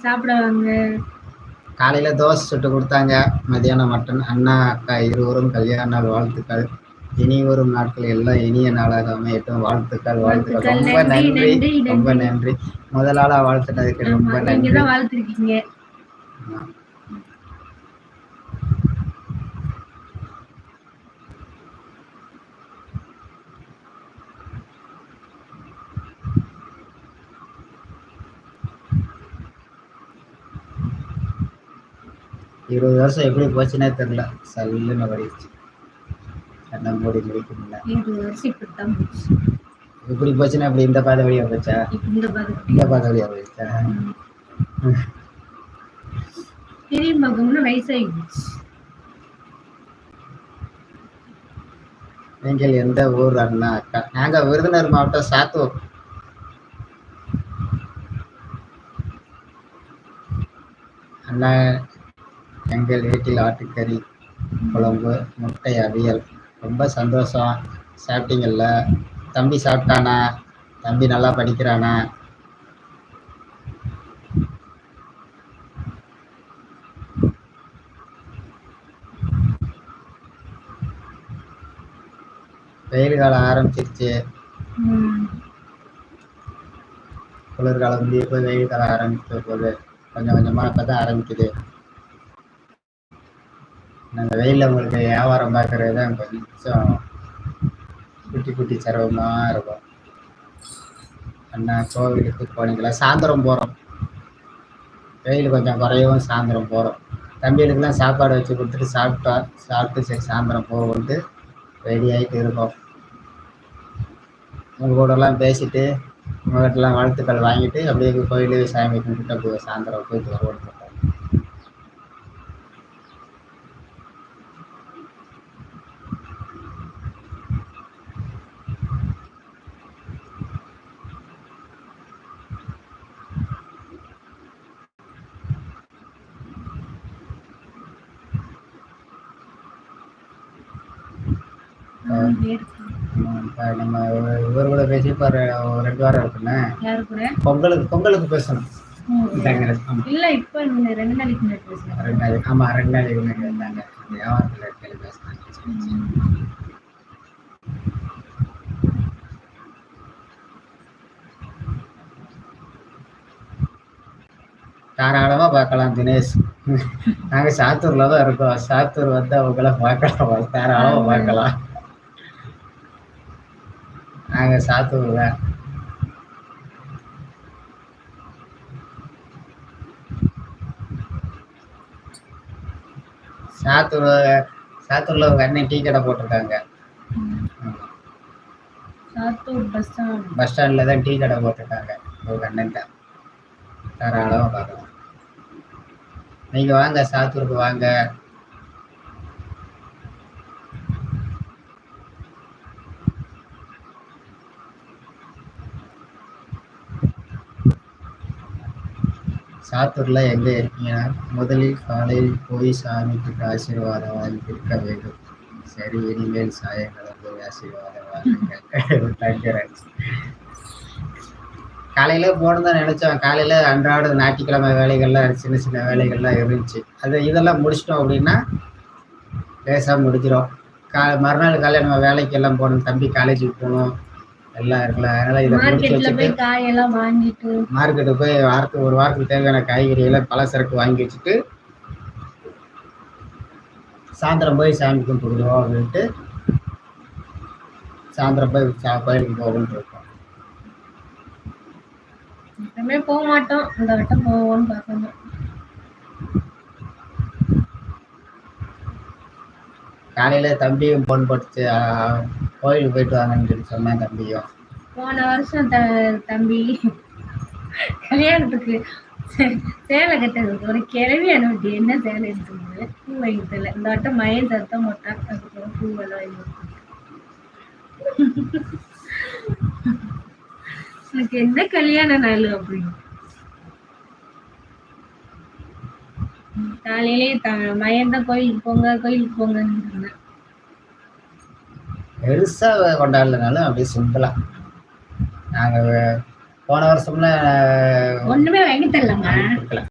சாப்பிட வாங்க. காலையில தோசை சுட்டு கொடுத்தாங்க, மதியானம் மட்டன். அண்ணா அக்கா இருவரும் கல்யாண நாள் வாழ்த்துக்கள். இனி வரும் நாட்கள் எல்லாம் இனிய நாளாக அமையட்டும். வாழ்த்துக்கள் வாழ்த்துக்கள். ரொம்ப நன்றி, ரொம்ப நன்றி. முதல் ஆளா வாழ்த்துனதுக்கு ரொம்ப நன்றி. நீங்க தான் வாழ்த்திருக்கீங்க. 20 வருஷம் எப்படி போச்சுன்னே தெரியல. சல்லுன்னு ஓடிடுச்சு. கண்ணை மூடி முடிக்கல. 20 வருஷம் இப்படித்தான் போச்சு. இப்படி போச்சுன்னா அப்படி இந்த பாதை வழியா போச்சா? இந்த பாதை வழியா போச்சா? தெரியும் மகம்னு வயசாகி போச்சு. நீங்கள் எந்த ஊர் அண்ணா அக்கா? நாங்க விருதுநகர் மாவட்டம் சாத்தூர். அண்ணா எங்கள் வீட்டில் ஆட்டுக்கறி குழம்பு, முட்டை அவியல். ரொம்ப சந்தோஷம். சாப்பிட்டீங்கல்ல? தம்பி சாப்பிட்டானா? தம்பி நல்லா படிக்கிறானா? வெயில் காலம் ஆரம்பிச்சிருச்சு. குளிர்காலம் முடிய போய் வெயில் காலம் ஆரம்பிக்க போகுது. கொஞ்சம் கொஞ்சமா இப்பதான் ஆரம்பிக்குது. அந்த வெயில்ல உங்களுக்கு வியாபாரம் பார்க்கறது தான் கொஞ்சம் குட்டி குட்டி சிரமமா இருக்கும். அண்ணா கோவிலுக்கு போனீங்களா? சாயந்தரம் போறோம். வெயில் கொஞ்சம் குறையவும் சாயந்தரம் போறோம். தம்பிகளுக்கெல்லாம் சாப்பாடு வச்சு கொடுத்துட்டு சாப்பிட்டு சரி சாயந்தரம் போகும்ட்டு ரெடி ஆகிட்டு இருக்கோம். உங்க கூட எல்லாம் பேசிட்டு உங்ககிட்டலாம் வாழ்த்துக்கள் வாங்கிட்டு அப்படியே கோயிலு சாமி கும்பிட்டு அப்படியே சாயந்தரம் போயிட்டு வருவோம். நம்ம இவர் கூட பேசி இப்போ 2 வாரம் இருக்குண்ணே. பொங்கலுக்கு பேசணும். இல்ல இப்ப 2 நாளைக்கு முன்னாடி பேசணும். 2 நாளைக்கு. ஆமா 2 நாளைக்கு முன்னாடி வந்தாங்க. வியாபாரத்தில் இருக்கையில பேசினாங்க. தாராளமா பார்க்கலாம் தினேஷ். நாங்க சாத்தூர்ல தான் இருக்கோம். சாத்தூர் வந்து அவங்கள பார்க்கலாம். தாராளமா பார்க்கலாம். நாங்க சாத்தூர் தான். சாத்தூர்ல ஒரு அண்ணன் டீ கடை போட்டிருக்காங்க. பஸ் ஸ்டாண்ட்ல தான் டீ கடை போட்டிருக்காங்க. ஒரு அண்ணன் தான். தாராளமா பார்க்கலாம். நீங்க வாங்க, சாத்தூருக்கு வாங்க. சாத்தூர்ல எங்க இருக்கீங்கன்னா முதலில் காலையில் போய் சாமிக்கு ஆசீர்வாதம் வாங்கியிருக்க வேண்டும். சரி, இனிமேல் சாயங்காலம் போய் ஆசீர்வாதம் வாங்க. காலையில போகணும் தான் நினைச்சோம். காலையில அன்றாட ஞாயிற்றுக்கிழமை வேலைகள்லாம் சின்ன சின்ன வேலைகள்லாம் இருந்துச்சு. இதெல்லாம் முடிச்சிட்டோம் அப்படின்னா லேசாக முடிஞ்சிடும். மறுநாள் காலையில் நம்ம வேலைக்கு எல்லாம் போகணும். தம்பி காலேஜுக்கு போகணும், எல்லாம் இருக்கலாம். அதனால இதை முடிச்சு வச்சுட்டு மார்க்கெட்டு போய் ஒரு வாரத்துக்கு தேவையான காய்கறிகளை பலசரக்கு வாங்கி வச்சுட்டு சாயந்தரம் போய் சாமி கும்பிடுவோம் அப்படின்ட்டு சாயந்தரம் போய் கோயிலுக்கு போகணும்னு இருக்கோம். எப்பவுமே போக மாட்டோம், இந்த வட்டம் போவோம்னு பார்க்கணும். காலையில தம்பியும் போன் போட்டு கோயிலுக்கு போயிட்டு வாங்கன்னு சொல்லி சொன்னேன். தம்பியும் போன வருஷம் தம்பி கல்யாணத்துக்கு சேலை கட்டுறதுக்கு ஒரு கிளவி அனுப்பி என்ன சேலை எடுத்துருந்தது பூ வாங்கிட்டல. இந்த வட்டம் மயில் சத்தம் போட்டா அதுக்கப்புறம் பூவெல்லாம் எனக்கு என்ன கல்யாண நாள் அப்படின்னு காலையிலே மயன் தான் கோயிலுக்கு போங்கன்னு சொன்னேன். பெருசா கொண்டாடலனாலும் அப்படியே சிம்பிளா நாங்க போன வருஷம்ல ஒண்ணுமே வாங்கி தரலம்மா. கொடுக்கல.